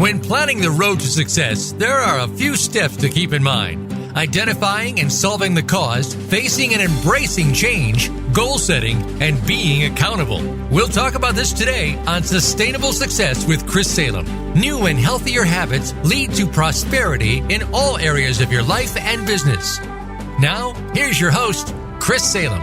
When planning the road to success, there are a few steps to keep in mind. Identifying and solving the cause, facing and embracing change, goal setting, and being accountable. We'll talk about this today on Sustainable Success with Chris Salem. New and healthier habits lead to prosperity in all areas of your life and business. Now, here's your host, Chris Salem.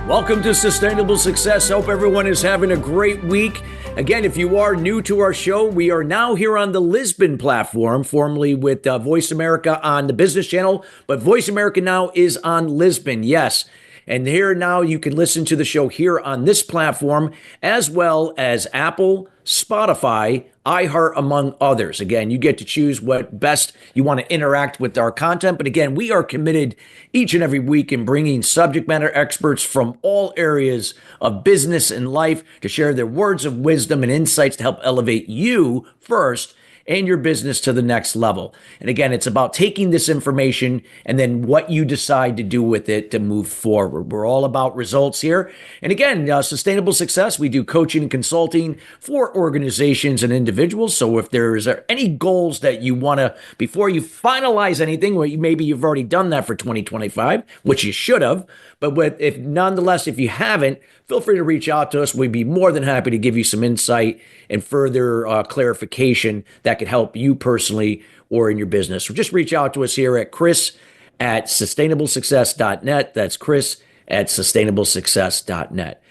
Welcome to Sustainable Success. Hope everyone is having a great week. Again, if you are new to our show, we are now here on the Lisbon platform, formerly with Voice America on the Business Channel, but Voice America now is on Lisbon, yes. And here now you can listen to the show here on this platform, as well as Apple, Spotify, iHeart, among others. Again, you get to choose what best you want to interact with our content. But again, we are committed each and every week in bringing subject matter experts from all areas of business and life to share their words of wisdom and insights to help elevate you first and your business to the next level. And again, it's about taking this information and then what you decide to do with it to move forward. We're all about results here. And again, Sustainable Success, we do coaching and consulting for organizations and individuals. So if there's any goals that you want to, before you finalize anything, well, maybe you've already done that for 2025, which you should have. But nonetheless, if you haven't, feel free to reach out to us. We'd be more than happy to give you some insight and further clarification that could help you personally or in your business. So just reach out to us here at chris@sustainablesuccess.net. That's chris@sustainablesuccess.net.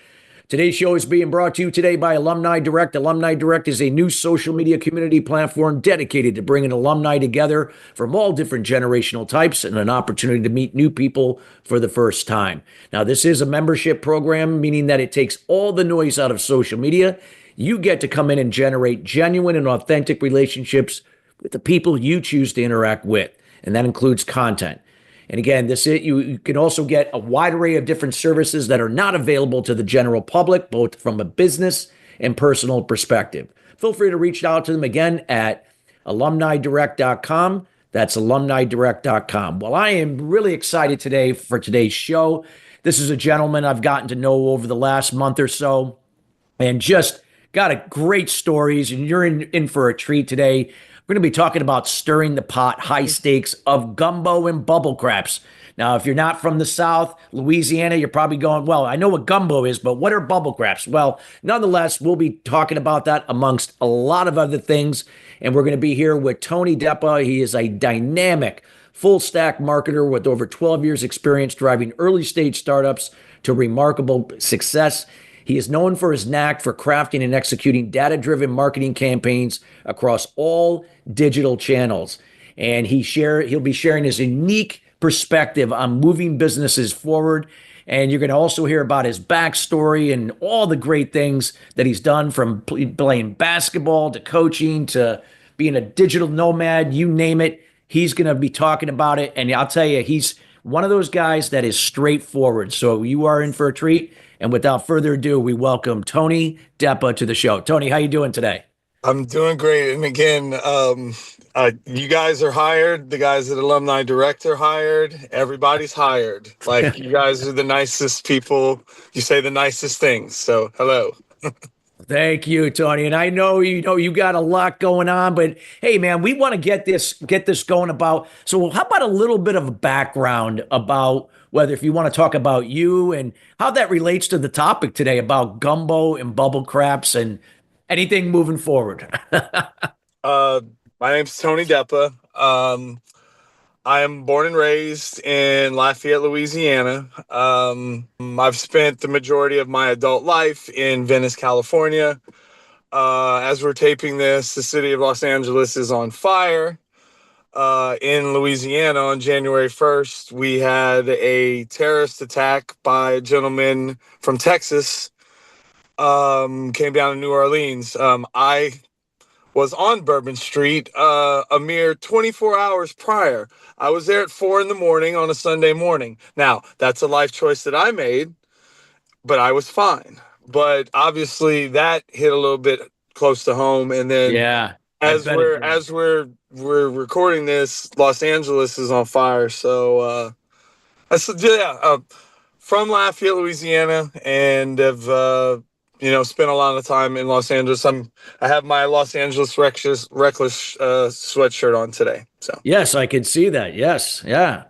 Today's show is being brought to you today by Alumni Direct. Alumni Direct is a new social media community platform dedicated to bringing alumni together from all different generational types and an opportunity to meet new people for the first time. Now, this is a membership program, meaning that it takes all the noise out of social media. You get to come in and generate genuine and authentic relationships with the people you choose to interact with, and that includes content. And again, you can also get a wide array of different services that are not available to the general public, both from a business and personal perspective. Feel free to reach out to them again at alumnidirect.com. That's alumnidirect.com. Well, I am really excited today for today's show. This is a gentleman I've gotten to know over the last month or so and just got a great stories, and you're in for a treat today. We're going to be talking about stirring the pot, high stakes of gumbo and bubble craps. Now, if you're not from the South, Louisiana, you're probably going, well, I know what gumbo is, but what are bubble craps? Well, nonetheless, we'll be talking about that amongst a lot of other things. And we're going to be here with Tony Depa. He is a dynamic full stack marketer with over 12 years experience driving early stage startups to remarkable success. He is known for his knack for crafting and executing data-driven marketing campaigns across all digital channels. And he'll be sharing his unique perspective on moving businesses forward. And you're going to also hear about his backstory and all the great things that he's done, from playing basketball to coaching to being a digital nomad, you name it. He's going to be talking about it. And I'll tell you, he's one of those guys that is straightforward. So you are in for a treat. And without further ado, we welcome Tony Depa to the show. Tony, how you doing today? I'm doing great. And again, you guys are hired. The guys at Alumni Direct are hired. Everybody's hired. Like, you guys are the nicest people. You say the nicest things. So hello. Thank you, Tony. And I know you got a lot going on, but hey, man, we want to get this going about. So how about a little bit of a background about whether if you want to talk about you and how that relates to the topic today about gumbo and bubble craps and anything moving forward. My name's Tony Depa. I am born and raised in Lafayette, Louisiana. I've spent the majority of my adult life in Venice, California. As we're taping this, the city of Los Angeles is on fire. In Louisiana on January 1st, we had a terrorist attack by a gentleman from Texas, came down to New Orleans. I was on Bourbon Street a mere 24 hours prior. I was there at 4 a.m. on a Sunday morning. Now, that's a life choice that I made, but I was fine. But obviously that hit a little bit clas to home. And then as we're recording this, Los Angeles is on fire. So from Lafayette, Louisiana, and have spent a lot of time in Los Angeles. I have my Los Angeles Reckless sweatshirt on today. So Yes, I can see that. Yes. Yeah.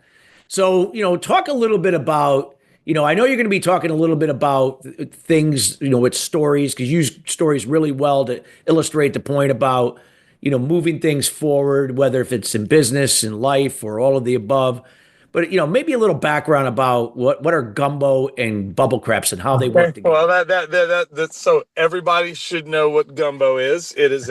So, talk a little bit about, I know you're going to be talking a little bit about things, with stories, because you use stories really well to illustrate the point about, moving things forward, whether if it's in business, in life, or all of the above. But, maybe a little background about what are gumbo and bubble crepes and how they okay. work Well, together. that's so everybody should know what gumbo is. It is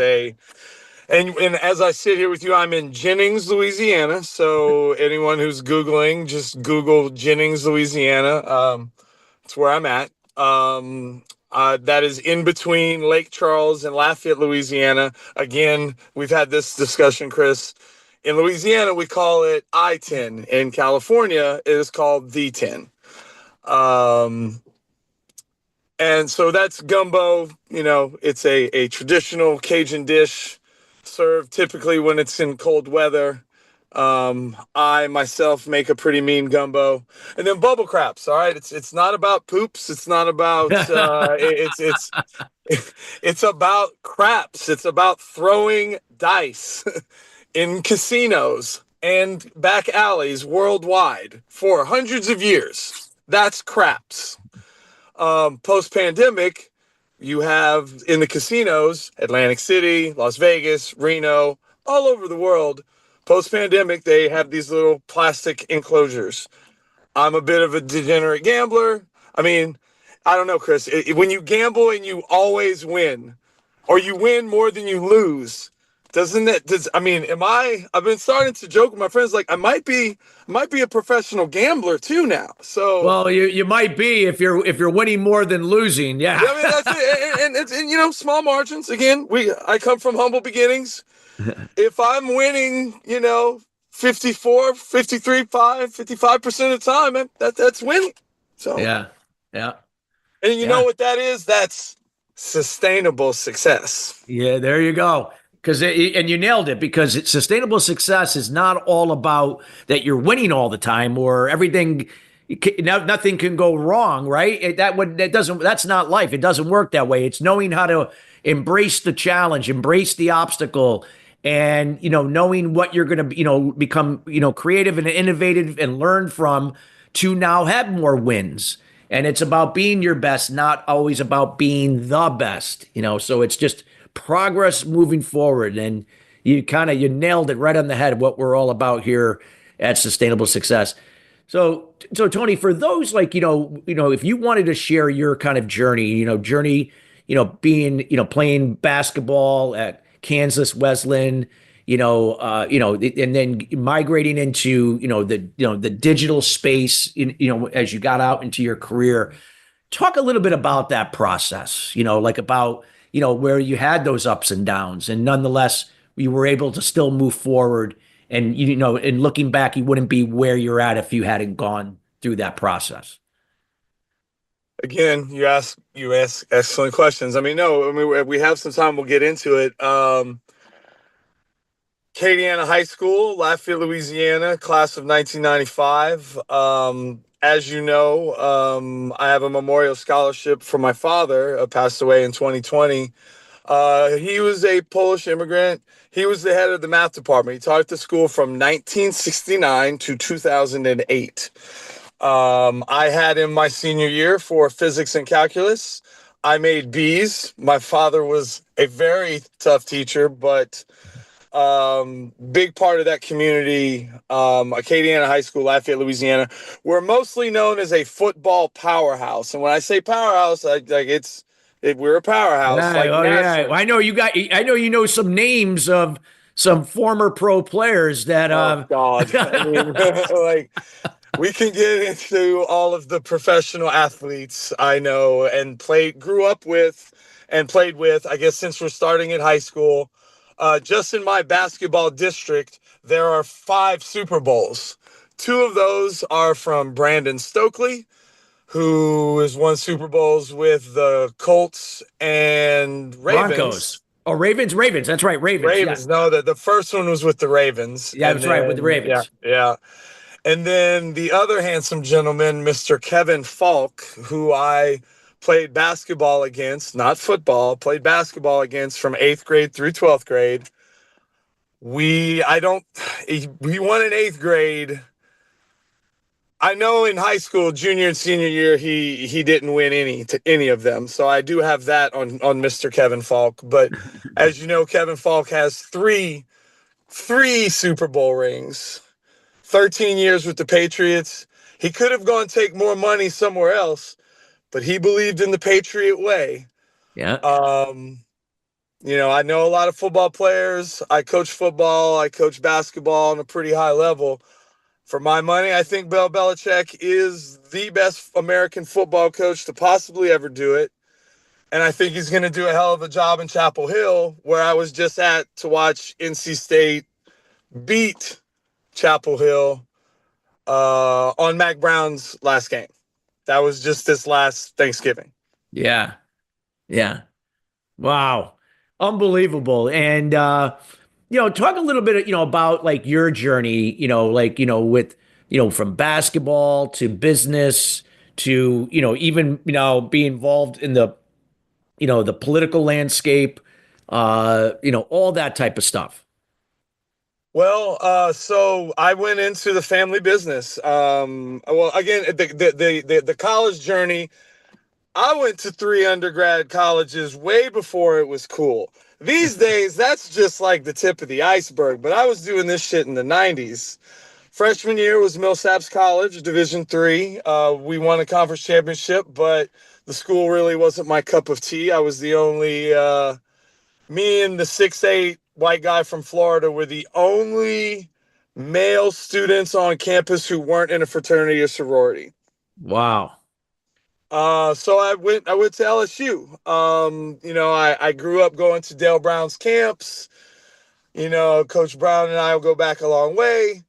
and as I sit here with you, I'm in Jennings, Louisiana. So anyone who's Googling, just Google Jennings, Louisiana. It's where I'm at. That is in between Lake Charles and Lafayette, Louisiana. Again, we've had this discussion, Chris. In Louisiana, we call it I-10. In California, it is called the 10. And so that's gumbo. It's a traditional Cajun dish served typically when it's in cold weather. I myself make a pretty mean gumbo, and then bubble craps. All right, it's not about poops. It's not about it's about craps. It's about throwing dice in casinos and back alleys worldwide for hundreds of years. That's craps. Post-pandemic, you have in the casinos, Atlantic City, Las Vegas, Reno, all over the world. Post-pandemic, they have these little plastic enclosures. I'm a bit of a degenerate gambler. I mean, I don't know, Chris. When you gamble and you always win, or you win more than you lose, I've been starting to joke with my friends, like I might be a professional gambler too now. So Well, you might be if you're winning more than losing. Yeah. yeah, I mean that's it. And it's small margins. Again, I come from humble beginnings. If I'm winning, 54, 53, 55% of the time, man, that's winning. So Yeah. Yeah. and you know Yeah. what that is? That's sustainable success. Yeah, there you go. And you nailed it, because sustainable success is not all about that you're winning all the time or everything. Nothing can go wrong, right? That's not life. It doesn't work that way. It's knowing how to embrace the challenge, embrace the obstacle, and knowing what you're going to become creative and innovative and learn from to now have more wins. And it's about being your best, not always about being the best. So it's just progress moving forward. And you nailed it right on the head, what we're all about here at Sustainable Success. So Tony, for those, like, if you wanted to share your kind of journey, being, playing basketball at Kansas Wesleyan, and then migrating into, the digital space, as you got out into your career. Talk a little bit about that process, like about, where you had those ups and downs, and nonetheless, you were able to still move forward. And, and looking back, you wouldn't be where you're at if you hadn't gone through that process. Again, you ask excellent questions. We have some time. We'll get into it. Acadiana High School, Lafayette, Louisiana, class of 1995. As you know, I have a memorial scholarship for my father, passed away in 2020. He was a Polish immigrant. He was the head of the math department. He taught at the school from 1969 to 2008. I had him my senior year for physics and calculus. I made B's. My father was a very tough teacher, but big part of that community, Acadiana High School, Lafayette, Louisiana. We're mostly known as a football powerhouse. And when I say powerhouse, we're a powerhouse. Yeah. I know some names of some former pro players that Oh God. We can get into all of the professional athletes I know and grew up with and played with, I guess, since we're starting at high school. Just in my basketball district, there are 5 Super Bowls. 2 of those are from Brandon Stokely, who has won Super Bowls with the Colts and Ravens. Broncos. Oh, Ravens. That's right. Ravens. Yeah. No, the first one was with the Ravens. Yeah, that's right, with the Ravens. Yeah. And then the other handsome gentleman, Mr. Kevin Falk, who I played basketball against, not football, played basketball against from 8th grade through 12th grade. We won in 8th grade. I know in high school, junior and senior year, he didn't win any of them. So I do have that on Mr. Kevin Falk. But as you know, Kevin Falk has three Super Bowl rings, 13 years with the Patriots. He could have gone take more money somewhere else, but he believed in the Patriot way. Yeah. I know a lot of football players. I coach football. I coach basketball on a pretty high level. For my money, I think Bill Belichick is the best American football coach to possibly ever do it. And I think he's going to do a hell of a job in Chapel Hill, where I was just at to watch NC State beat Chapel Hill on Mac Brown's last game. That was just this last Thanksgiving. Yeah. Yeah. Wow. Unbelievable. And, talk a little bit, about like your journey, with, from basketball to business to, even, be involved in the, the political landscape, all that type of stuff. Well, so I went into the family business. Well, again, the college journey, I went to 3 undergrad colleges way before it was cool. These days, that's just like the tip of the iceberg, but I was doing this shit in the 90s. Freshman year was Millsaps College, Division III. We won a conference championship, but the school really wasn't my cup of tea. I was the only, me and the 6'8" white guy from Florida were the only male students on campus who weren't in a fraternity or sorority. Wow. So I went to LSU. I grew up going to Dale Brown's camps. Coach Brown and I will go back a long way.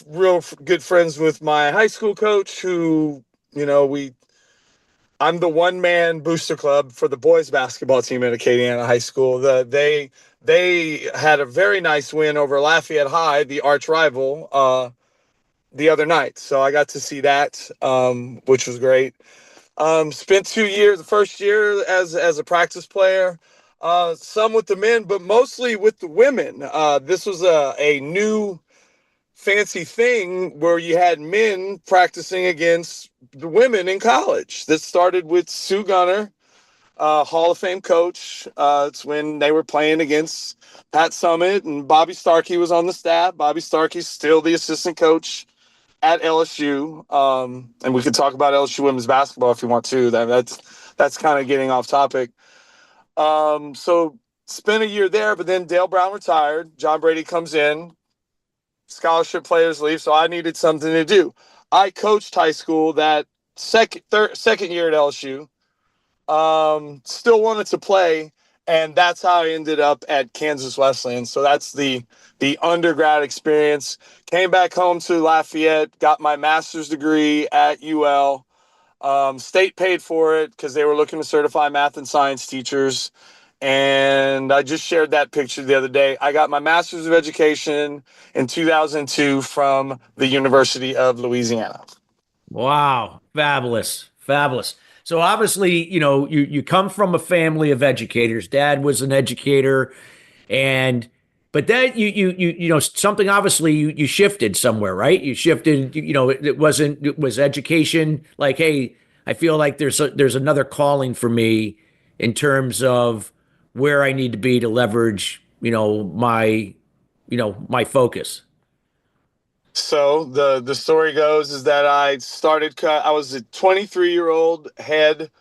Real good friends with my high school coach who, I'm the one-man booster club for the boys basketball team at Acadiana High School. They had a very nice win over Lafayette High, the arch rival, the other night. So I got to see that, which was great. Spent 2 years, the first year as a practice player, some with the men, but mostly with the women. This was a new fancy thing where you had men practicing against the women in college. This started with Sue Gunner, Hall of Fame coach. It's when they were playing against Pat Summitt, and Bobby Starkey was on the staff. Bobby Starkey's still the assistant coach at LSU. And we could talk about LSU women's basketball if you want to. That's kind of getting off topic. So spent a year there, but then Dale Brown retired. John Brady comes in. Scholarship players leave, so I needed something to do. I coached high school that second year at LSU. Still wanted to play, and that's how I ended up at Kansas Wesleyan. So that's the undergrad experience. Came back home to Lafayette, got my master's degree at UL. State paid for it because they were looking to certify math and science teachers. And I just shared that picture the other day. I got my master's of education in 2002 from the University of Louisiana. Wow. Fabulous. Fabulous. So obviously, you come from a family of educators. Dad was an educator, but then something obviously you shifted somewhere, right? You shifted, it was education like, hey, I feel like there's another calling for me in terms of where I need to be to leverage, my focus. So the story goes is that I was a 23-year-old head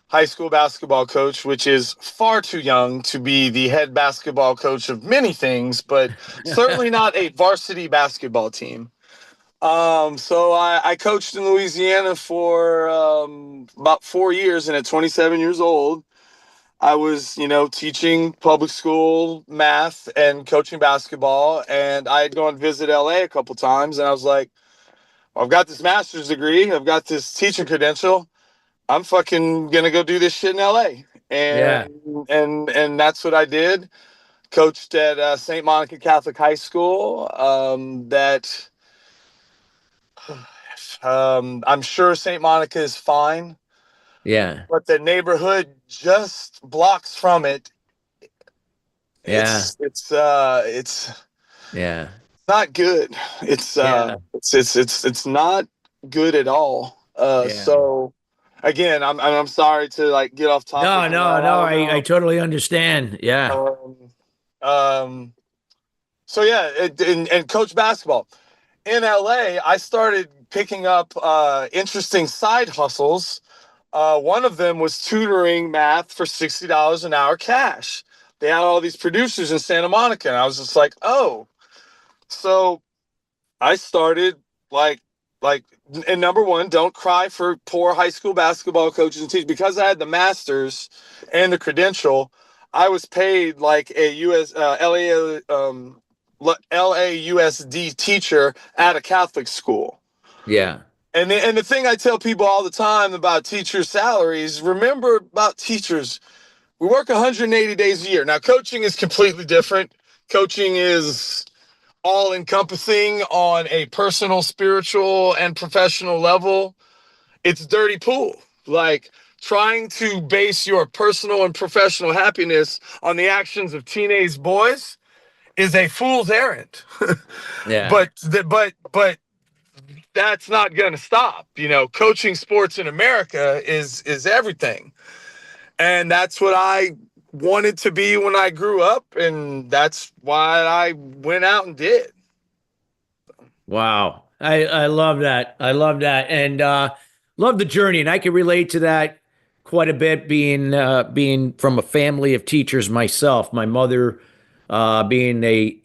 high school basketball coach, which is far too young to be the head basketball coach of many things, but certainly not a varsity basketball team. So I coached in Louisiana for about 4 years, and at 27 years old, I was, teaching public school math and coaching basketball, and I had gone visit LA a couple times, and I was like, well, I've got this master's degree, I've got this teaching credential, I'm fucking gonna go do this shit in LA. Yeah. And that's what I did. Coached at St. Monica Catholic High School. I'm sure St. Monica is fine. Yeah. but the neighborhood just blocks from it. Yeah. It's Yeah. not good. It's not good at all. Yeah. So again, I'm sorry to like get off topic. No, And no, I no. don't I know. totally understand. Yeah. Um, so yeah, and coach basketball in LA, I started picking up interesting side hustles. One of them was tutoring math for $60 an hour cash. They had all these producers in Santa Monica, and I was just like, oh. So I started like and number one, don't cry for poor high school basketball coaches and teachers. Because I had the master's and the credential, I was paid like a LAUSD teacher at a Catholic school. Yeah. And the thing I tell people all the time about teachers' salaries, remember about teachers, we work 180 days a year. Now, coaching is completely different. Coaching is all encompassing on a personal, spiritual, and professional level. It's dirty pool. Like trying to base your personal and professional happiness on the actions of teenage boys is a fool's errand. Yeah. But that's not going to stop. You know, coaching sports in America is everything. And that's what I wanted to be when I grew up. And that's why I went out and did. Wow. I love that. I love that. And love the journey. And I can relate to that quite a bit being from a family of teachers myself. My mother being a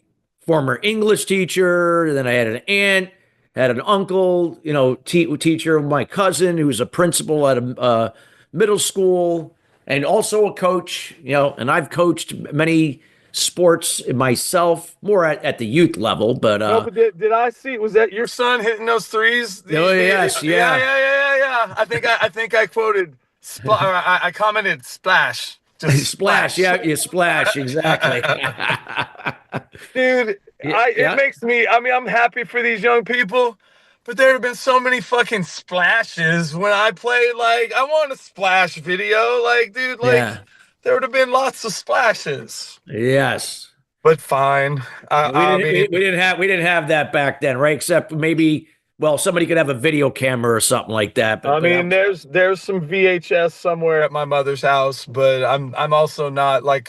former English teacher. Then I had an aunt, had an uncle, teacher, my cousin who's a principal at a middle school and also a coach, and I've coached many sports myself, more at the youth level, but no, but did I see? Was that your son hitting those threes? Yes, yeah. Yeah. I think I quoted. I commented splash. Just splash, yeah, you splash exactly, dude. It makes me. I mean, I'm happy for these young people, but there have been so many fucking splashes when I played. Like, I want a splash video. Like, dude, like. Yeah. There would have been lots of splashes. Yes, but fine. We didn't have that back then, right? Except maybe, well, somebody could have a video camera or something like that. But, there's some VHS somewhere at my mother's house, but I'm also not like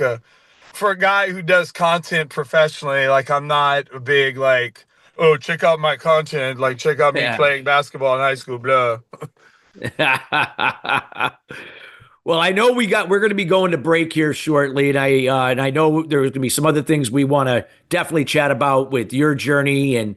for a guy who does content professionally. Like, I'm not a big like, oh, check out my content. Like, check out me playing basketball in high school. Blah. Well, I know we're going to be going to break here shortly, and I know there's going to be some other things we want to definitely chat about with your journey and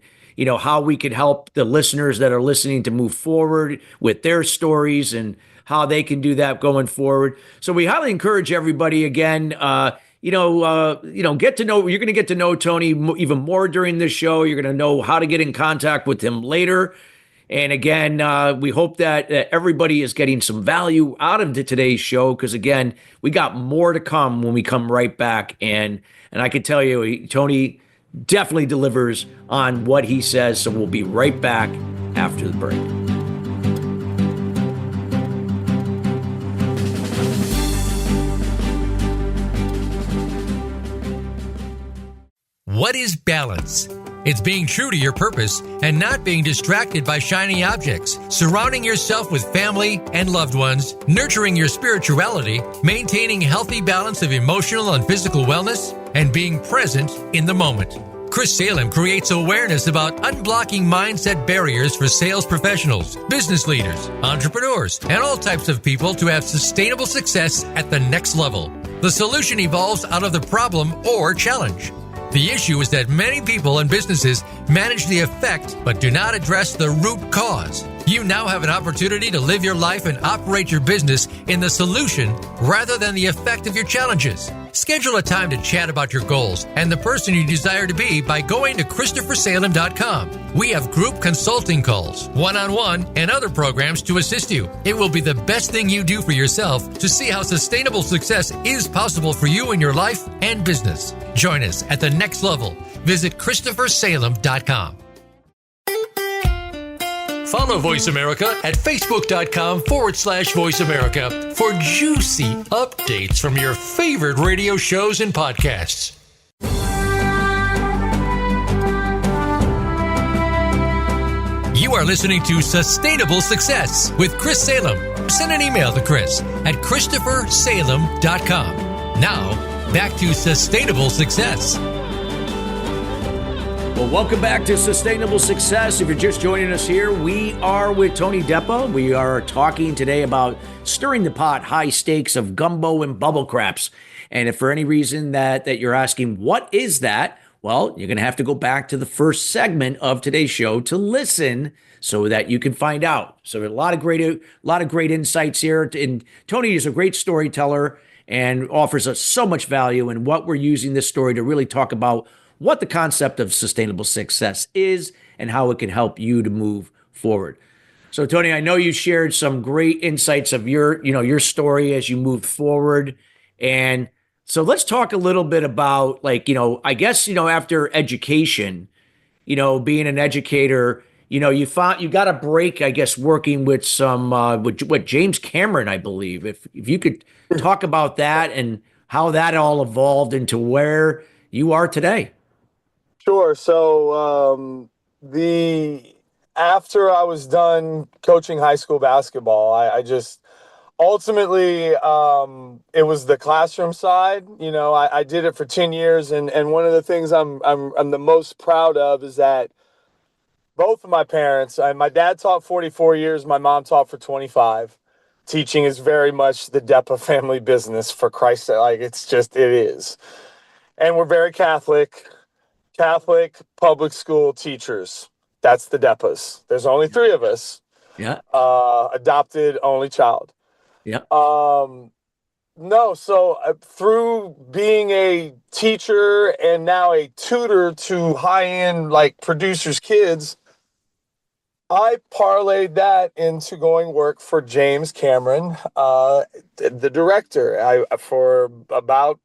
how we can help the listeners that are listening to move forward with their stories and how they can do that going forward. So we highly encourage everybody again. Get to know. You're going to get to know Tony even more during this show. You're going to know how to get in contact with him later. And again, we hope that everybody is getting some value out of today's show because, again, we got more to come when we come right back. And I can tell you, Tony definitely delivers on what he says. So we'll be right back after the break. What is balance? It's being true to your purpose and not being distracted by shiny objects, surrounding yourself with family and loved ones, nurturing your spirituality, maintaining healthy balance of emotional and physical wellness, and being present in the moment. Chris Salem creates awareness about unblocking mindset barriers for sales professionals, business leaders, entrepreneurs, and all types of people to have sustainable success at the next level. The solution evolves out of the problem or challenge. The issue is that many people and businesses manage the effect but do not address the root cause. You now have an opportunity to live your life and operate your business in the solution rather than the effect of your challenges. Schedule a time to chat about your goals and the person you desire to be by going to ChristopherSalem.com. We have group consulting calls, one-on-one, and other programs to assist you. It will be the best thing you do for yourself to see how sustainable success is possible for you in your life and business. Join us at the next level. Visit ChristopherSalem.com. Follow Voice America at facebook.com/Voice America for juicy updates from your favorite radio shows and podcasts. You are listening to Sustainable Success with Chris Salem. Send an email to Chris at ChristopherSalem.com. Now, back to Sustainable Success. Well, welcome back to Sustainable Success. If you're just joining us here, we are with Tony Depa. We are talking today about stirring the pot, high stakes of gumbo and bubble craps. And if for any reason that you're asking, what is that? Well, you're going to have to go back to the first segment of today's show to listen so that you can find out. So a lot of great insights here. And Tony is a great storyteller and offers us so much value in what we're using this story to really talk about what the concept of sustainable success is and how it can help you to move forward. So, Tony, I know you shared some great insights of your story as you moved forward. And so let's talk a little bit about I guess, after education, being an educator, you got a break, I guess, working with some, with James Cameron, I believe. If you could talk about that and how that all evolved into where you are today. Sure. So after I was done coaching high school basketball, I just ultimately it was the classroom side. I did it for 10 years, and one of the things I'm the most proud of is that both of my parents, my dad taught 44 years, my mom taught for 25. Teaching is very much the Depa family business, for Christ's sake. It is. And we're very Catholic public school teachers. That's the Depas. There's only 3 of us. Yeah. Adopted only child. Yeah. No. So through being a teacher and now a tutor to high-end producers' kids, I parlayed that into going work for James Cameron, the director. For about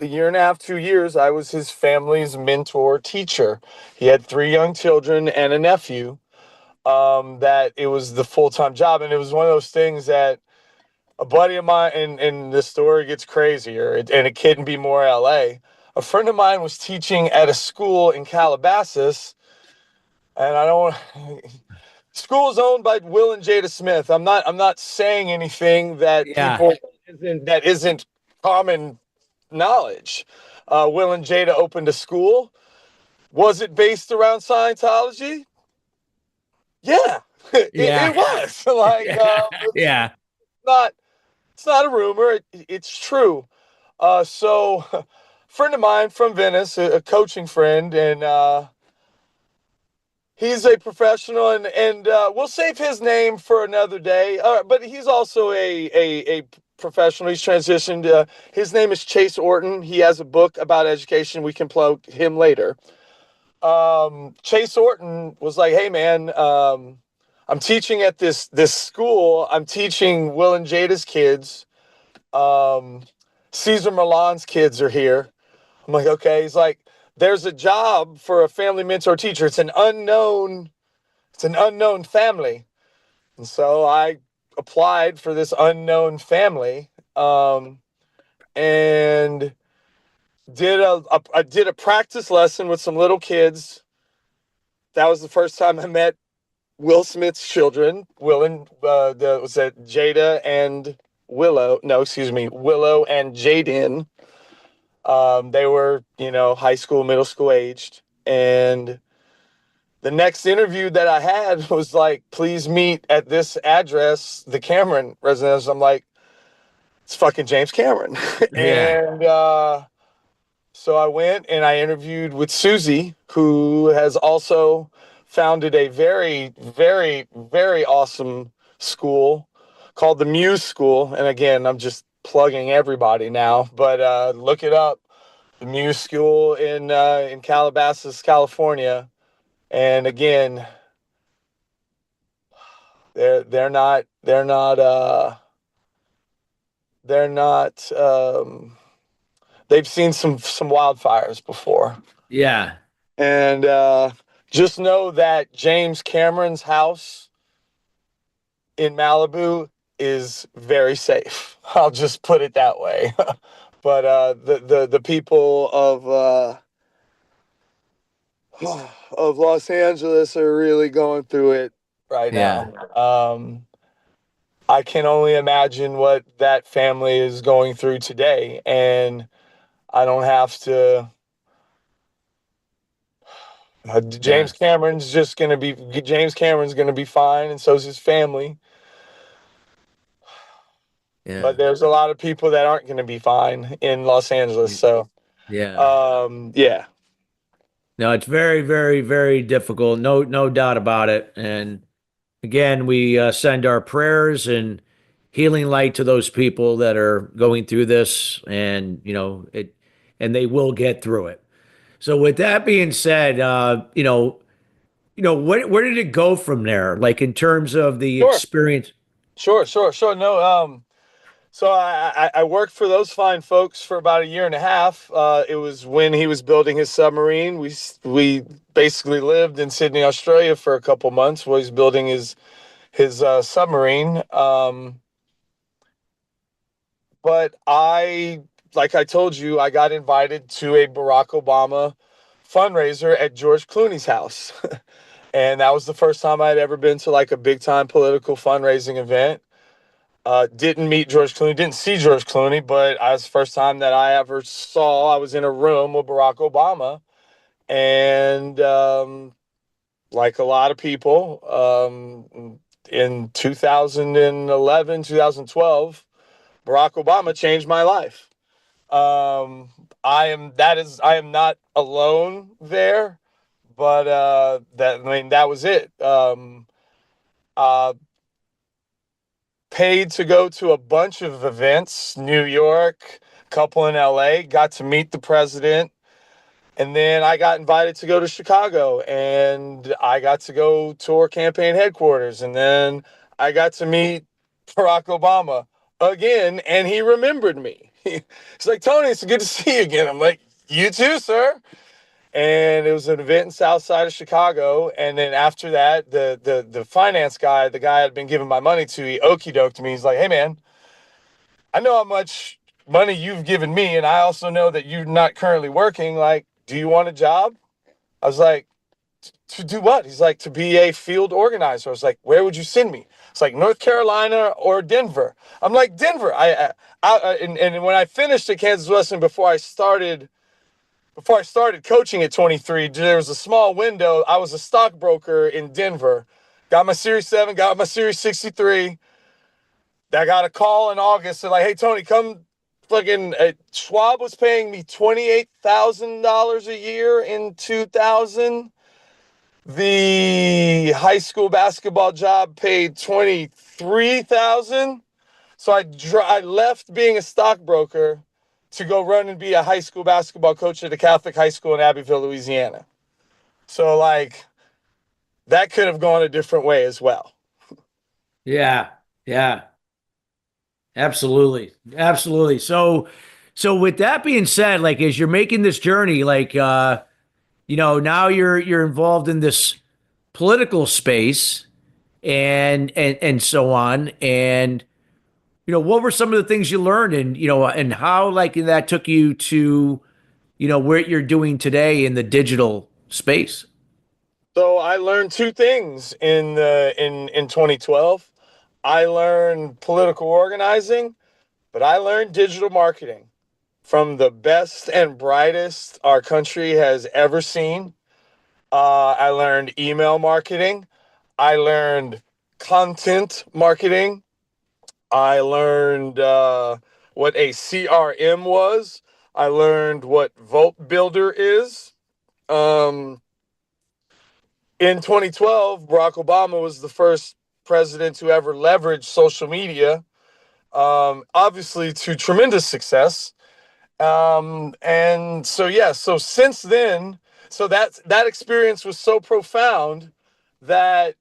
a year and a half, 2 years, I was his family's mentor teacher. He had 3 young children and a nephew. That it was the full-time job. And it was one of those things that a buddy of mine, and the story gets crazier, and it couldn't be more LA. A friend of mine was teaching at a school in Calabasas, and school is owned by Will and Jada Smith. I'm not saying anything that that isn't common knowledge. Will and Jada opened a school. Was it based around Scientology? Yeah, it was. It's not a rumor. It's true. So a friend of mine from Venice, a coaching friend, and he's a professional, and we'll save his name for another day. But he's also a professional. He's transitioned. His name is Chase Orton. He has a book about education. We can plug him later. Chase Orton was like, "Hey, man, I'm teaching at this school. I'm teaching Will and Jada's kids. Caesar Milan's kids are here." I'm like, "Okay." He's like, "There's a job for a family mentor teacher. It's an unknown family." And so I applied for this unknown family, and I did a practice lesson with some little kids. That was the first time I met Will Smith's children. Will and Jada and Willow. No, excuse me, Willow and Jaden. They were, high school, middle school aged. And the next interview that I had was like, "Please meet at this address, the Cameron residence." I'm like, "It's fucking James Cameron." Yeah. And so I went and I interviewed with Susie, who has also founded a very, very, very awesome school called the Muse School. And again, I'm just plugging everybody now, but look it up. The Muse School in Calabasas, California. And again, they're not they've seen some wildfires before. Yeah. And just know that James Cameron's house in Malibu is very safe. I'll just put it that way. But the people of Los Angeles are really going through it right Yeah. now. I can only imagine what that family is going through today, and I don't have to. Yeah. James Cameron's gonna be fine, and so's his family. Yeah. But there's a lot of people that aren't gonna be fine in Los Angeles. So, Yeah. yeah. No, it's very, very, very difficult. No doubt about it. And again, we send our prayers and healing light to those people that are going through this, and and they will get through it. So, with that being said, where did it go from there? Like in terms of the Sure, experience? sure. No, so I worked for those fine folks for about a year and a half. It was when he was building his submarine. We basically lived in Sydney, Australia for a couple months while he's building his submarine. But like I told you, I got invited to a Barack Obama fundraiser at George Clooney's house. And that was the first time I'd ever been to like a big time political fundraising event. Didn't meet George Clooney, didn't see George Clooney, but I was the first time that I ever saw, I was in a room with Barack Obama. And like a lot of people, in 2011, 2012, Barack Obama changed my life. I am not alone there, but that was it. Uh, Paid to go to a bunch of events, New York, a couple in LA, got to meet the president. And then I got invited to go to Chicago, and I got to go tour campaign headquarters. And then I got to meet Barack Obama again, and he remembered me. He's like, Tony, it's good to see you again. I'm like, you too, sir. And it was an event in South Side of Chicago. And then after that, the finance guy, the guy I'd been giving my money to, he okey doked me. He's like, hey, man, I know how much money you've given me, and I also know that you're not currently working. Like, do you want a job? I was like, to do what? He's like, to be a field organizer. I was like, where would you send me? It's like North Carolina or Denver. I'm like, Denver. And when I finished at Kansas Wesleyan before I started coaching at 23, there was a small window. I was a stockbroker in Denver. Got my Series 7, got my Series 63. I got a call in August. They're like, hey, Tony, come fucking. Schwab was paying me $28,000 a year in 2000. The high school basketball job paid $23,000. So I left being a stockbroker to go run and be a high school basketball coach at a Catholic high school in Abbeville, Louisiana. So like that could have gone a different way as well. Yeah. Yeah. Absolutely. Absolutely. So with that being said, like as you're making this journey, like now you're involved in this political space and so on. And what were some of the things you learned, and and how like that took you to, what you're doing today in the digital space? So I learned two things in 2012. I learned political organizing, but I learned digital marketing from the best and brightest our country has ever seen. I learned email marketing. I learned content marketing. I learned what a CRM was. I learned what Vault Builder is. Um, in 2012, Barack Obama was the first president to ever leverage social media, obviously to tremendous success. And so, yeah, so since then, so that experience was so profound that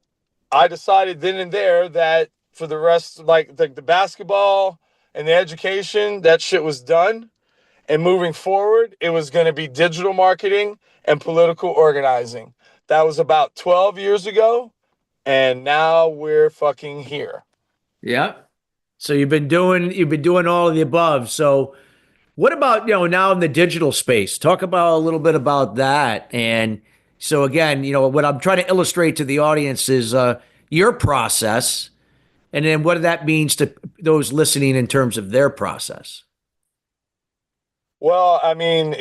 I decided then and there that for the rest, like the basketball and the education, that shit was done. And moving forward, it was going to be digital marketing and political organizing. That was about 12 years ago. and now we're fucking here. Yeah. So you've been doing all of the above. So what about, now in the digital space? Talk about a little bit about that. And so again, what I'm trying to illustrate to the audience is your process, and then what that means to those listening in terms of their process. Well, I mean,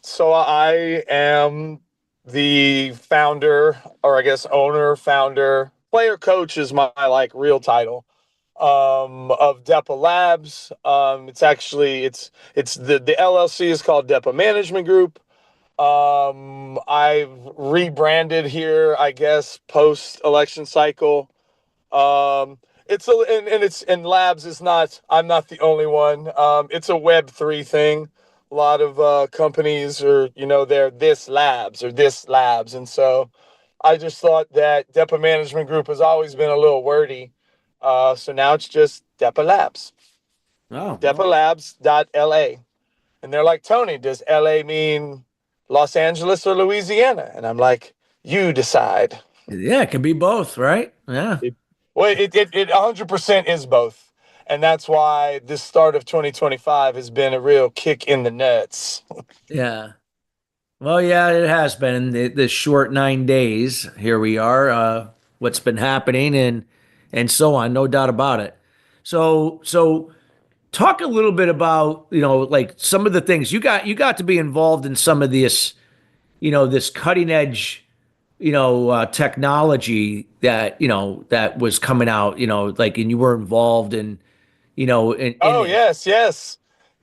so I am the founder, or I guess owner, founder, player coach is my like real title, of Depa Labs. It's the LLC is called Depa Management Group. I've rebranded here, I guess, post election cycle. Um, it's a and it's and labs is not. I'm not the only one. It's a Web3 thing. A lot of companies are, they're this labs or this labs, and so I just thought that Depa Management Group has always been a little wordy. So now it's just Depa Labs, Oh, depalabs.la. And they're like, Tony, does LA mean Los Angeles or Louisiana? And I'm like, you decide. yeah, it can be both, right? Yeah. It 100% is both. And that's why this start of 2025 has been a real kick in the nuts. Yeah. Well, yeah, it has been this short 9 days. Here we are. What's been happening and so on, no doubt about it. So talk a little bit about like some of the things you got to be involved in some of this this cutting edge technology that was coming out like and you were involved in Oh, it. yes.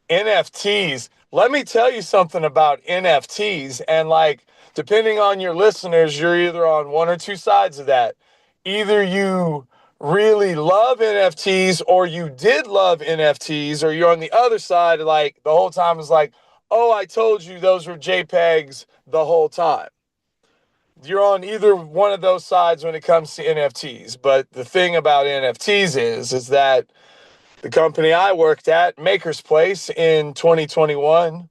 NFTs. Let me tell you something about NFTs. And like, depending on your listeners, you're either on one or two sides of that. Either you really love NFTs or you did love NFTs, or you're on the other side, like the whole time is like, oh, I told you those were JPEGs the whole time. You're on either one of those sides when it comes to NFTs. But the thing about NFTs is that the company I worked at, Maker's Place, in 2021,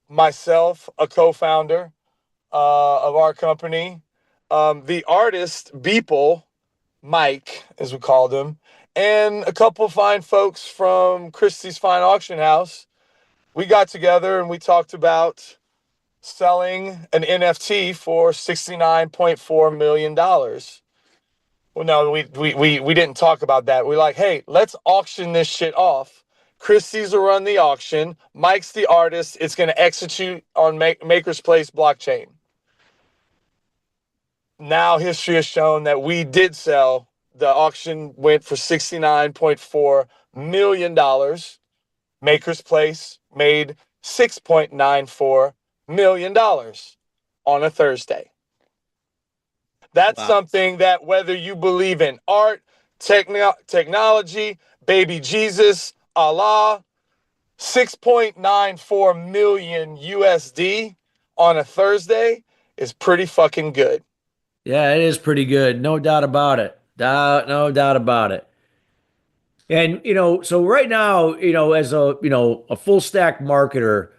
myself, a co-founder of our company, the artist Beeple, Mike, as we called him, and a couple of fine folks from Christie's Fine Auction House, we got together and we talked about selling an NFT for $69.4 million. Well, no, we didn't talk about that. We're like, hey, let's auction this shit off. Christie's will run the auction. Mike's the artist. It's going to execute on Maker's Place blockchain. Now history has shown that we did sell. The auction went for $69.4 million. Maker's Place made $6.94 million on a Thursday. That's Wow. something that whether you believe in art, technology, baby Jesus, Allah, 6.94 million USD on a Thursday is pretty fucking good. Yeah, it is pretty good, no doubt about it. No doubt about it. And so right now, as a full stack marketer,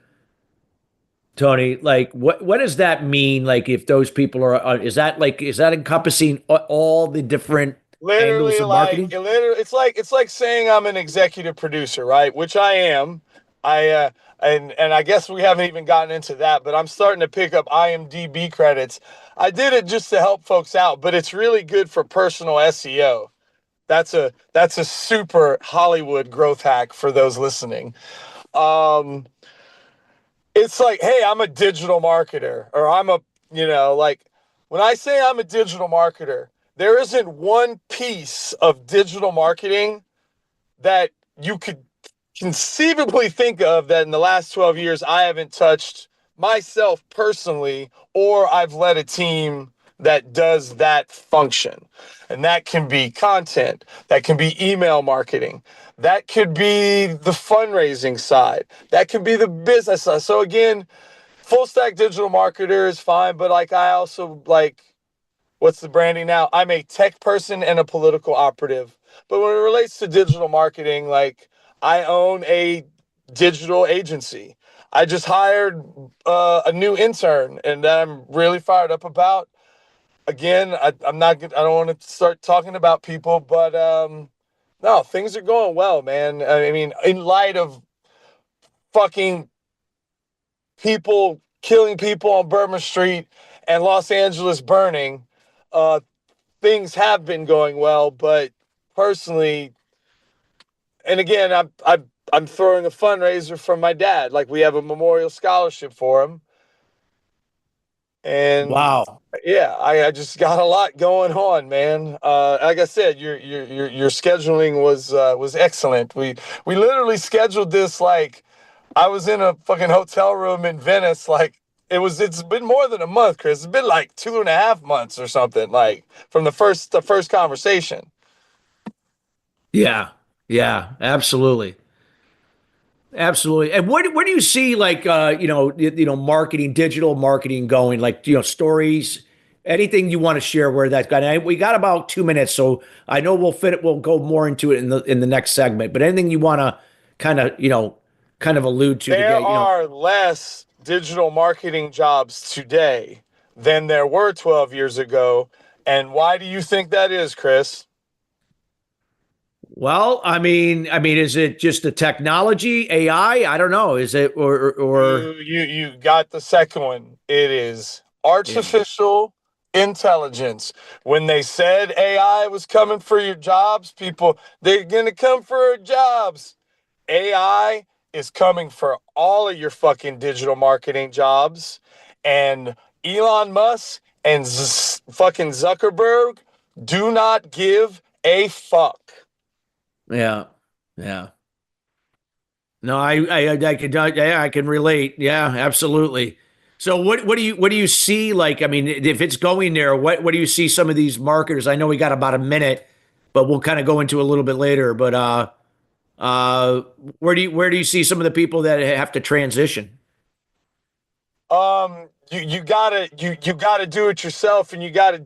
Tony, like what does that mean? Like if those people are, is that encompassing all the different angles Literally, of marketing? it's like saying I'm an executive producer, right? Which I am. And I guess we haven't even gotten into that, but I'm starting to pick up IMDb credits. I did it just to help folks out, but it's really good for personal SEO. That's a super Hollywood growth hack for those listening. Um, it's like, hey, I'm a digital marketer, or like when I say I'm a digital marketer, there isn't one piece of digital marketing that you could conceivably think of that in the last 12 years I haven't touched myself personally, or I've led a team that does that function. And that can be content, that can be email marketing, that could be the fundraising side, that could be the business side. So again, full stack digital marketer is fine, but like I also like, what's the branding now? I'm a tech person and a political operative. But when it relates to digital marketing, like I own a digital agency. I just hired a new intern, and that I'm really fired up about. again, I'm not. I don't want to start talking about people, but no, things are going well, man. I mean, in light of fucking people killing people on Bourbon Street and Los Angeles burning, uh, things have been going well. But personally, and again, I'm throwing a fundraiser for my dad. Like, we have a memorial scholarship for him, and Wow. yeah, I just got a lot going on, man. Like I said, your scheduling was excellent. We literally scheduled this like I was in a fucking hotel room in Venice. Like, it's been more than a month, Chris. It's been like 2.5 months or something. Like, from the first conversation. Yeah. Yeah, absolutely. Absolutely. And where do you see like marketing, digital marketing going? Like, stories, anything you want to share where that's gone? We got about 2 minutes, so I know we'll go more into it in the next segment. But anything you want to kind of allude to There today, are less digital marketing jobs today than there were 12 years ago. And why do you think that is, Chris? Well, I mean, is it just the technology, AI? I don't know. Is it or You got the second one. It is yeah. artificial intelligence. When they said AI was coming for your jobs, people, they're gonna come for our jobs. AI is coming for all of your fucking digital marketing jobs. And Elon Musk and fucking Zuckerberg do not give a fuck. Yeah. Yeah. No, I can relate. Yeah, absolutely. So what do you see like? I mean, if it's going there, what do you see some of these marketers? I know we got about a minute, but we'll kind of go into a little bit later. But uh, where do you see some of the people that have to transition? You gotta do it yourself, and you gotta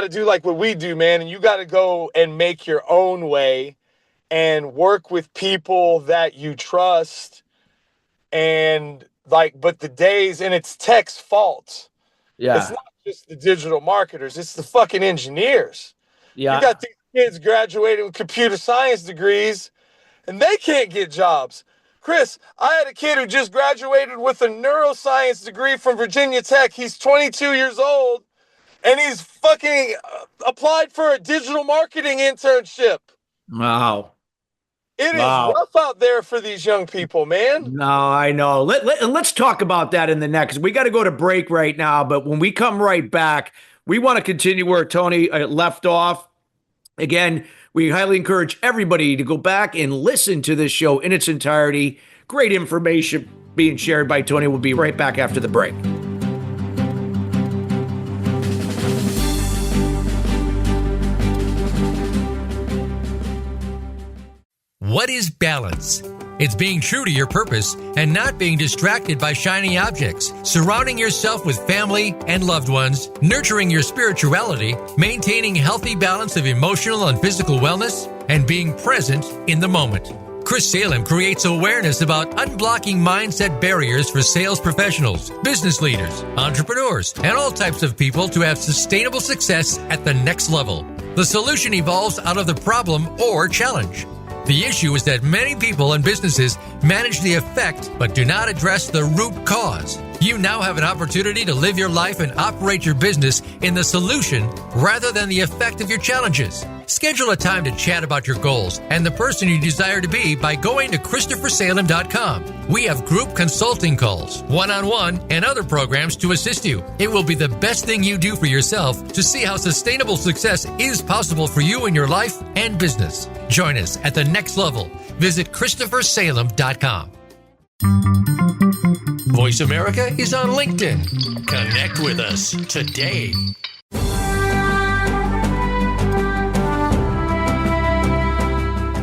do like what we do, man. And you gotta go and make your own way and work with people that you trust. And like, but the days, and it's tech's fault. It's Yeah. not just the digital marketers, it's the fucking engineers. You Yeah. got these kids graduating with computer science degrees and they can't get jobs. Chris, I had a kid who just graduated with a neuroscience degree from Virginia Tech. He's 22 years old and he's fucking applied for a digital marketing internship. Wow. It is Wow. rough out there for these young people, man. No, I know. Let's talk about that in the next. We got to go to break right now, but when we come right back, we want to continue where Tony left off. Again, we highly encourage everybody to go back and listen to this show in its entirety. Great information being shared by Tony. We'll be right back after the break. What is balance? It's being true to your purpose and not being distracted by shiny objects, surrounding yourself with family and loved ones, nurturing your spirituality, maintaining healthy balance of emotional and physical wellness, and being present in the moment. Chris Salem creates awareness about unblocking mindset barriers for sales professionals, business leaders, entrepreneurs, and all types of people to have sustainable success at the next level. The solution evolves out of the problem or challenge. The issue is that many people and businesses manage the effect but do not address the root cause. You now have an opportunity to live your life and operate your business in the solution rather than the effect of your challenges. Schedule a time to chat about your goals and the person you desire to be by going to ChristopherSalem.com. We have group consulting calls, one-on-one, and other programs to assist you. It will be the best thing you do for yourself to see how sustainable success is possible for you in your life and business. Join us at the next level. Visit ChristopherSalem.com. Voice America is on LinkedIn. Connect with us today.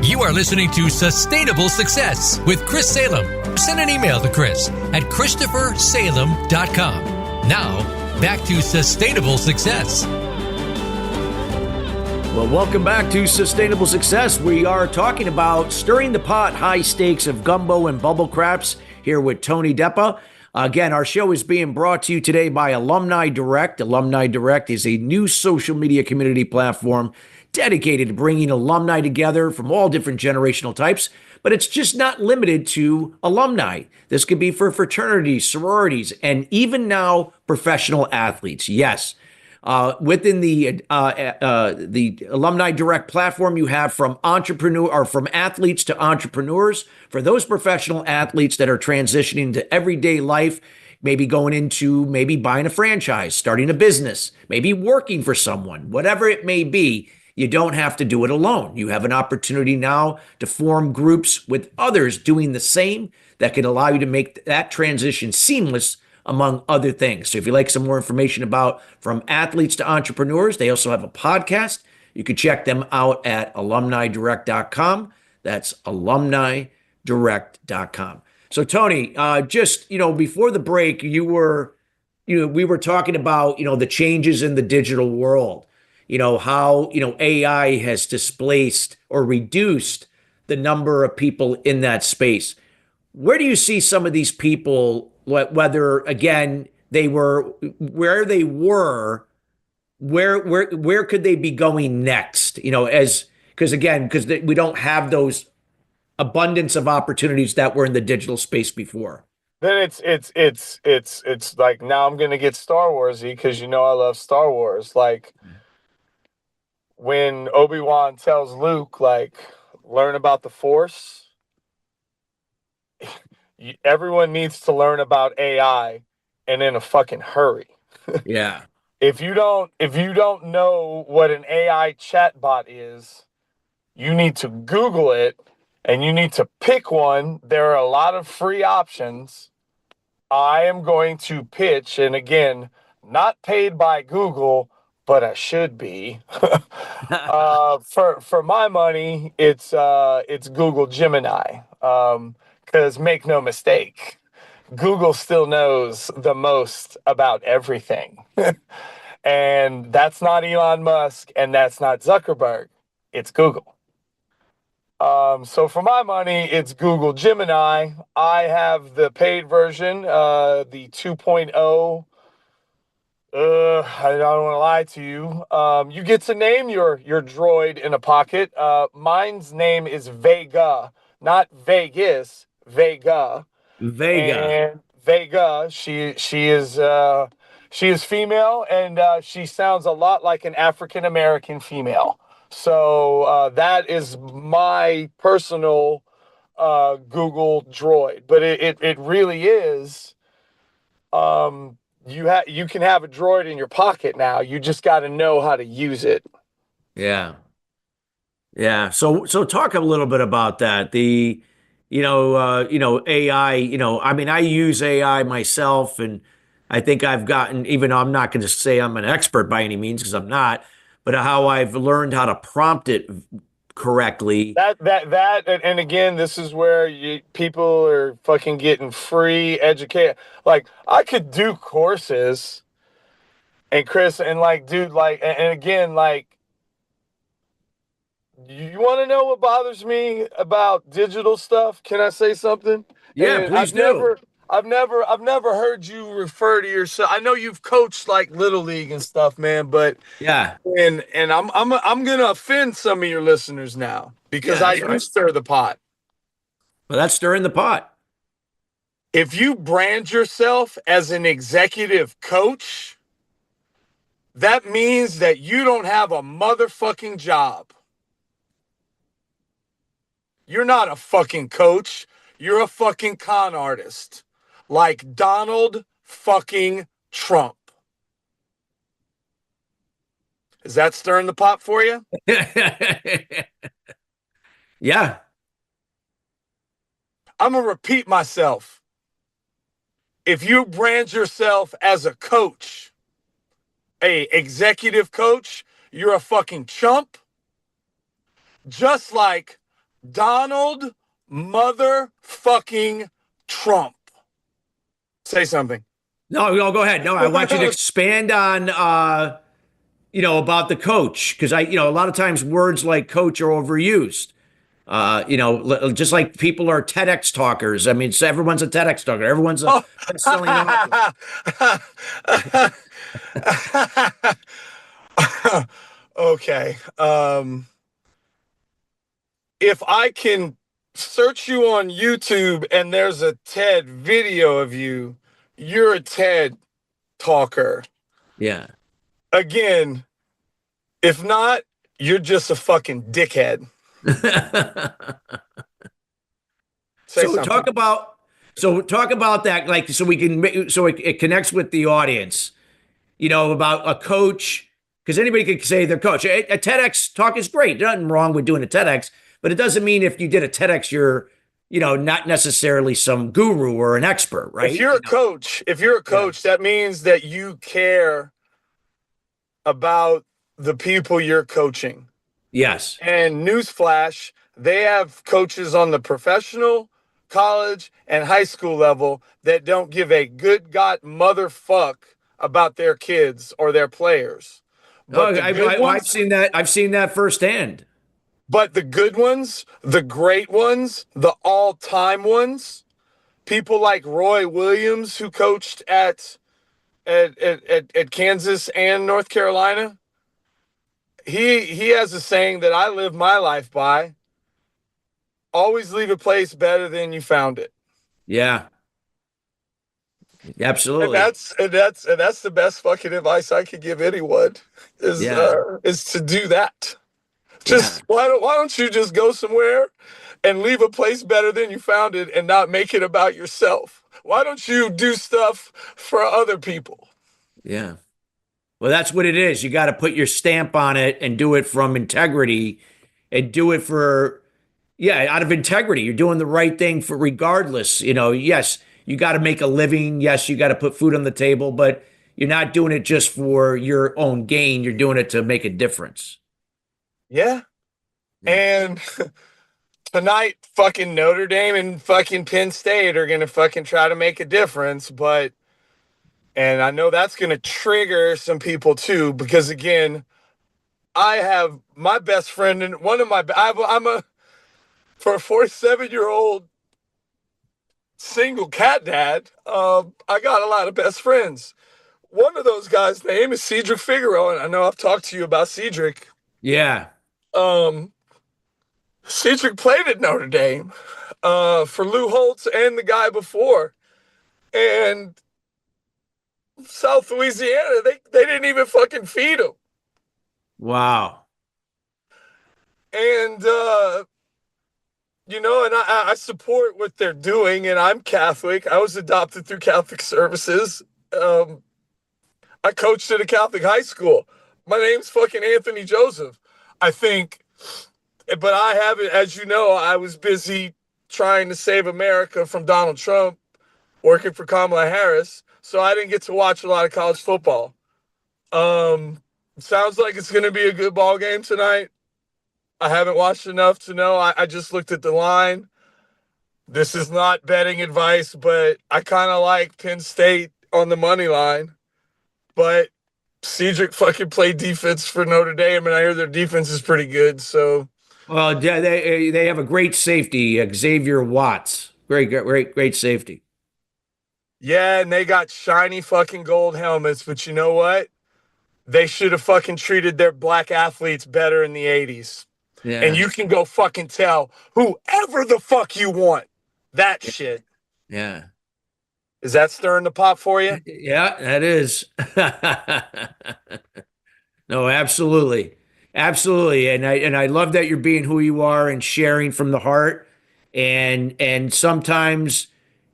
You are listening to Sustainable Success with Chris Salem. Send an email to Chris at ChristopherSalem.com. Now, back to Sustainable Success. Well, welcome back to Sustainable Success. We are talking about stirring the pot, high stakes of gumbo and bubble craps here with Tony Depa. Again, our show is being brought to you today by Alumni Direct. Alumni Direct is a new social media community platform dedicated to bringing alumni together from all different generational types, but it's just not limited to alumni. This could be for fraternities, sororities, and even now professional athletes. Yes. Within the Alumni Direct platform, you have from athletes to entrepreneurs. For those professional athletes that are transitioning to everyday life, maybe going into maybe buying a franchise, starting a business, maybe working for someone, whatever it may be. You don't have to do it alone. You have an opportunity now to form groups with others doing the same that can allow you to make that transition seamless, among other things. So if you'd like some more information about from athletes to entrepreneurs, they also have a podcast. You can check them out at alumnidirect.com. That's alumnidirect.com. So Tony, before the break, we were talking about, the changes in the digital world, how, AI has displaced or reduced the number of people in that space. Where do you see some of these people, whether again they were where they were, where could they be going next? Because we don't have those abundance of opportunities that were in the digital space before. Then it's like, now I'm gonna get Star Warsy because I love Star Wars. Like when Obi-Wan tells Luke, like, learn about the Force. Everyone needs to learn about AI and in a fucking hurry. Yeah. If you don't know what an AI chatbot is, you need to Google it and you need to pick one. There are a lot of free options. I am going to pitch, and again, not paid by Google, but I should be. For my money, it's Google Gemini. Because make no mistake, Google still knows the most about everything. And that's not Elon Musk and that's not Zuckerberg. It's Google. So for my money, it's Google Gemini. I have the paid version, the 2.0. I don't want to lie to you. You get to name your droid in a pocket. Mine's name is Vega, not Vegas. Vega. And Vega, she is female, and she sounds a lot like an African American female. So that is my personal Google droid. But it really is. You can have a droid in your pocket now. You just got to know how to use it. Yeah. Yeah. So talk a little bit about that. AI, I mean, I use AI myself, and I think I've gotten, even though I'm not going to say I'm an expert by any means, because I'm not, but how I've learned how to prompt it correctly. And again, this is where people are fucking getting free education. Like, I could do courses, and Chris, and like, dude, like, and again, like, you want to know what bothers me about digital stuff? Can I say something? Yeah, And please do. I've never heard you refer to yourself. I know you've coached like Little League and stuff, man, but Yeah. and I'm gonna offend some of your listeners now because I do stir the pot. Well, that's stirring the pot. If you brand yourself as an executive coach, that means that you don't have a motherfucking job. You're not a fucking coach. You're a fucking con artist. Like Donald fucking Trump. Is that stirring the pot for you? Yeah. I'm going to repeat myself. If you brand yourself as a coach, a executive coach, you're a fucking chump. Just like Donald motherfucking Trump. Say something. No, go ahead. No, I want you to expand on, about the coach, because a lot of times words like coach are overused. Just like people are TEDx talkers. I mean, so everyone's a TEDx talker. Everyone's a best-selling author. Okay. If I can search you on YouTube and there's a TED video of you, you're a TED talker. Yeah. Again, if not, you're just a fucking dickhead. Say So something. talk about that, like, so we can, so it connects with the audience, about a coach, because anybody could say they're coach. A TEDx talk is great. There's nothing wrong with doing a TEDx, but it doesn't mean if you did a TEDx, you're, not necessarily some guru or an expert, right? If you're a coach, that means that you care about the people you're coaching. Yes. And newsflash, they have coaches on the professional, college, and high school level that don't give a good god motherfuck about their kids or their players. Oh, But the good I've ones, seen that. I've seen that firsthand. but the good ones, the great ones, the all-time ones, people like Roy Williams, who coached at Kansas and North Carolina, he has a saying that I live my life by: always leave a place better than you found it. Yeah. And Absolutely. that's the best fucking advice I could give anyone Yeah. is to do that. Yeah. Just why don't you just go somewhere and leave a place better than you found it and not make it about yourself? Why don't you do stuff for other people? Yeah. Well, that's what it is. You got to put your stamp on it and do it from integrity and do it for, yeah, out of integrity. You're doing the right thing for regardless. Yes, you got to make a living. Yes, you got to put food on the table, but you're not doing it just for your own gain. You're doing it to make a difference. Yeah. Yeah. And tonight, fucking Notre Dame and fucking Penn State are going to fucking try to make a difference. And I know that's going to trigger some people too, because again, I have my best friend and for a 47-year-old single cat dad, I got a lot of best friends. One of those guys' name is Cedric Figueroa, and I know I've talked to you about Cedric. Yeah. Um, Cedric played at Notre Dame for Lou Holtz and the guy before. And South Louisiana, they didn't even fucking feed him. Wow. And, and I support what they're doing, and I'm Catholic. I was adopted through Catholic services. I coached at a Catholic high school. My name's fucking Anthony Joseph, I think. But I haven't, as you know, I was busy trying to save America from Donald Trump, working for Kamala Harris. So I didn't get to watch a lot of college football. Sounds like it's going to be a good ball game tonight. I haven't watched enough to know. I just looked at the line. This is not betting advice, but I kind of like Penn State on the money line. But Cedric fucking played defense for Notre Dame, and I hear their defense is pretty good. So, Well, yeah, they have a great safety, Xavier Watts. Great safety. yeah, and they got shiny fucking gold helmets. But you know what? They should have fucking treated their black athletes better in the 80s. Yeah. And you can go fucking tell whoever the fuck you want that shit. Yeah. Is that stirring the pot for you? Yeah, that is. No, absolutely. Absolutely. And I love that you're being who you are and sharing from the heart. And sometimes,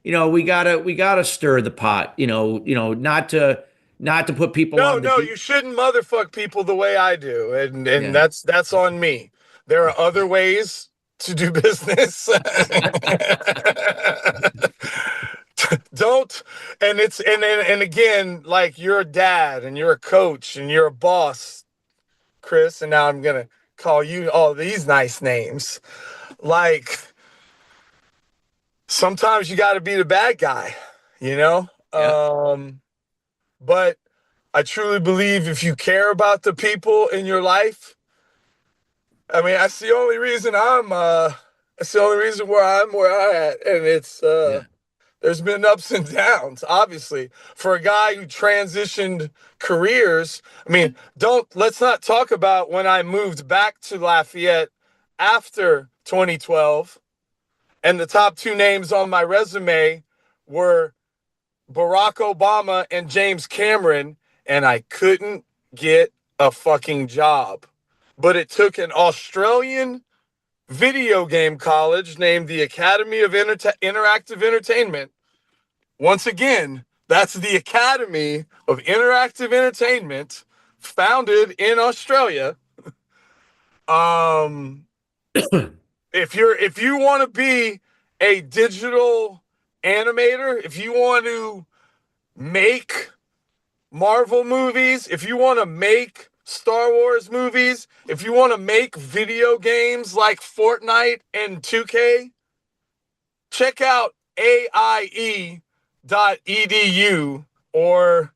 we gotta stir the pot, not to put people No, on the no, you shouldn't motherfuck people the way I do. And yeah. that's on me. There are other ways to do business. Don't, and again, like, you're a dad and you're a coach and you're a boss, Chris, and now I'm gonna call you all these nice names. Like, sometimes you got to be the bad guy, you know. Yeah. But I truly believe if you care about the people in your life, I mean, that's the only reason that's the only reason where I'm at. And it's, Yeah. there's been ups and downs, obviously. For a guy who transitioned careers, I mean, let's not talk about when I moved back to Lafayette after 2012, and the top two names on my resume were Barack Obama and James Cameron, and I couldn't get a fucking job. But it took an Australian video game college named the Academy of Interactive Entertainment. Once again, that's the Academy of Interactive Entertainment, founded in Australia. If you want to be a digital animator, if you want to make Marvel movies, if you want to make Star Wars movies, if you want to make video games like Fortnite and 2K, check out AIE.edu, or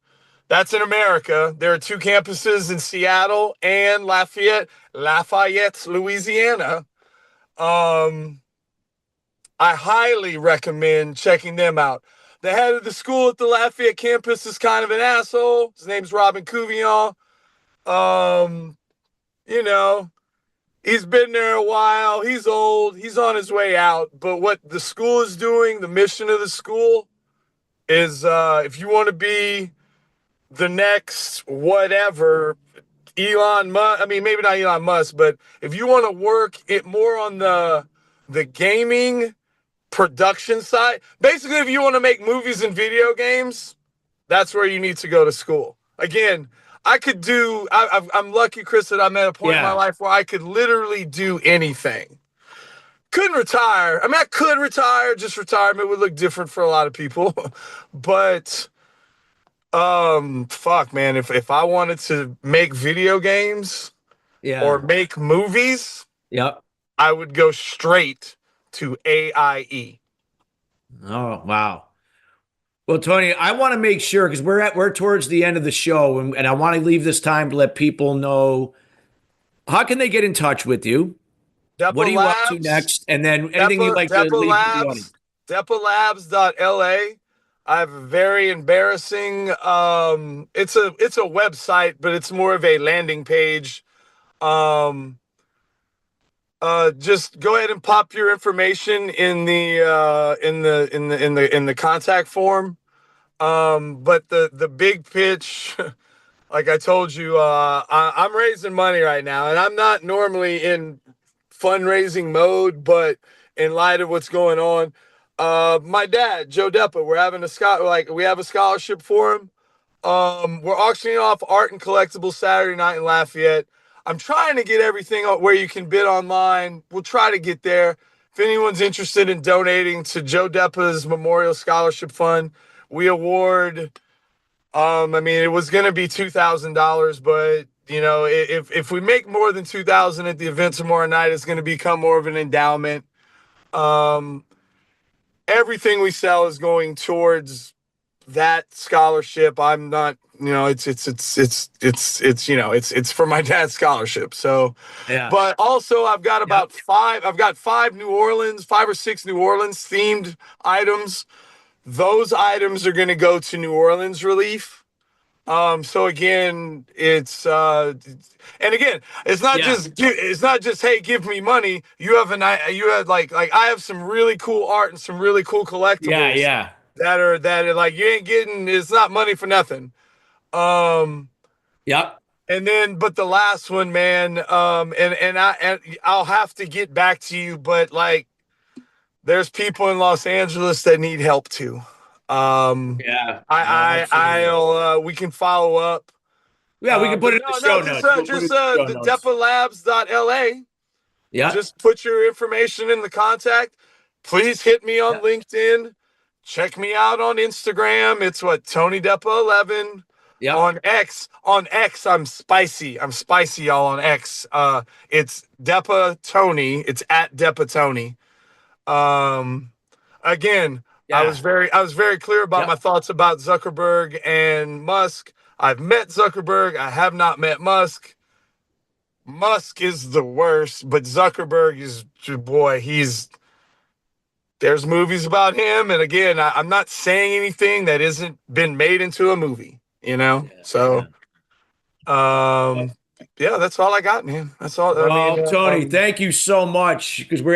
that's in America. There are two campuses in Seattle and Lafayette, Louisiana. I highly recommend checking them out. The head of the school at the Lafayette campus is kind of an asshole. His name's Robin Couvillon. You know, he's been there a while. He's old. He's on his way out. But what the school is doing, the mission of the school is, if you want to be the next whatever, Elon Musk, I mean, maybe not Elon Musk, but if you want to work it more on the gaming production side, basically, if you want to make movies and video games, that's where you need to go to school. Again, I'm lucky, Chris, that I'm at a point in my life where I could literally do anything. Couldn't retire. I mean, I could retire, just retirement would look different for a lot of people. But, fuck, man, if I wanted to make video games or make movies, I would go straight to AIE. Oh, wow. Well, Tony, I want to make sure, because we're towards the end of the show, and I want to leave this time to let people know, how can they get in touch with you? Depa what are you Labs, up to next? And then anything you'd like to leave with the audience. DepaLabs.la. I have a very embarrassing, it's a website, but it's more of a landing page. Just go ahead and pop your information in the contact form. But the big pitch, like I told you, I'm raising money right now, and I'm not normally in fundraising mode, but in light of what's going on, my dad, Joe Depa, we have a scholarship for him. We're auctioning off art and collectibles Saturday night in Lafayette. I'm trying to get everything where you can bid online. We'll try to get there. If anyone's interested in donating to Joe Depa's Memorial Scholarship Fund, we award, I mean, it was going to be $2,000, but, you know, if we make more than $2,000 at the event tomorrow night, it's going to become more of an endowment. Everything we sell is going towards that scholarship. I'm not, you know, it's you know, it's for my dad's scholarship. So, but also I've got five or six New Orleans themed items. Those items are going to go to New Orleans relief. So again, it's and again, it's not just, hey, give me money. You have like I have some really cool art and some really cool collectibles. That are like, you ain't getting, it's not money for nothing. And then, but the last one, man, and I'll have to get back to you, but like, there's people in Los Angeles that need help too. We can follow up. Yeah, we can put it in the show notes. The DepaLabs.la. Just put your information in the contact. Please hit me on LinkedIn. Check me out on Instagram. It's Tony Depa 11. On X, I'm spicy. I'm spicy, y'all, on X. It's Depa Tony. It's at Depa Tony. Again, I was very clear about my thoughts about Zuckerberg and Musk. I've met Zuckerberg. I have not met Musk. Musk is the worst, but Zuckerberg is, boy, there's movies about him. And again, I'm not saying anything that isn't been made into a movie, you know? So, yeah, that's all I got, man. That's all. Well, Tony, thank you so much, because we're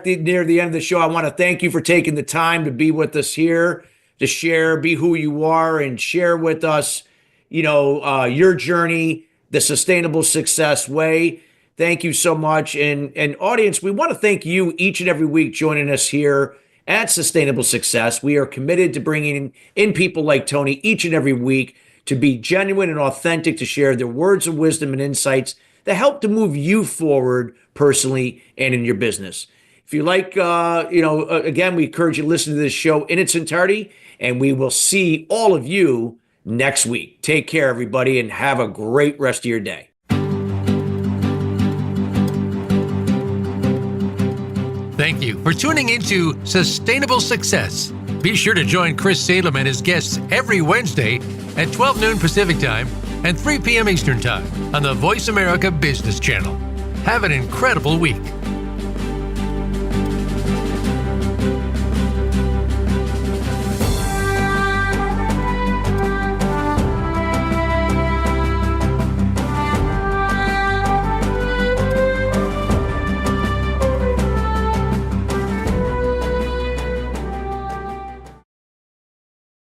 near the end of the show. I want to thank you for taking the time to be with us here, to share, be who you are, and share with us, your journey, the sustainable success way. Thank you so much. And audience, we want to thank you each and every week joining us here at Sustainable Success. We are committed to bringing in people like Tony each and every week to be genuine and authentic, to share their words of wisdom and insights that help to move you forward personally and in your business. If you like, again, we encourage you to listen to this show in its entirety, and we will see all of you next week. Take care, everybody, and have a great rest of your day. Thank you for tuning into Sustainable Success. Be sure to join Chris Salem and his guests every Wednesday at 12 noon Pacific Time and 3 p.m. Eastern Time on the Voice America Business Channel. Have an incredible week.